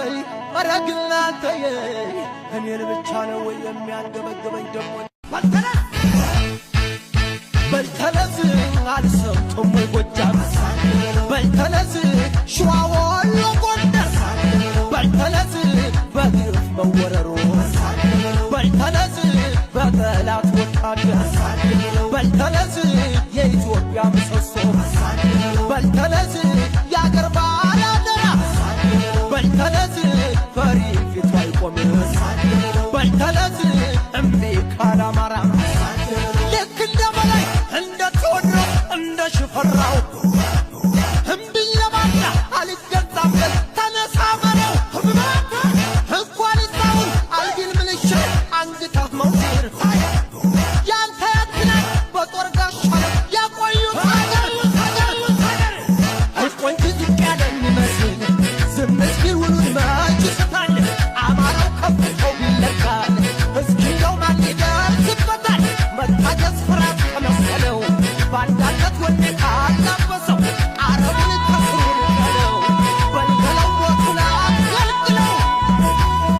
ወይ አረግና ተየ እኔን ብቻ ነው ወይ የሚያንገበግበኝ ደሞ በልተነስ አልሰምቶም ወይ ጎጃም በልተነስ ሸዋ ወሎ ጎንደር በልተነስ በግፍ መወረሩ በልተነስ በጠላት ወታደር በልተነስ የኢትዮጵያ ምሰሶ በልተነስ ያገር ባላደራ በልተነስ ፈሪ ፊቱ አይቆምም በልተነስ እምቢ ካላማራ ልክ እንደ በላይ እንደ ቴዎድሮስ እንደ ሽፈራው እምቢ ለማዳ አልገዛበት ተነሳ በለው እንኳን ይዛውን አልቢል ምልሻ አንግተህ መውዜር ያንተ ያትናል በጦር ጋሻ ያቆዩት ሀገር አይቆንጅ ዝቅ ያለ የሚመስል ዝም እስኪል ውሉን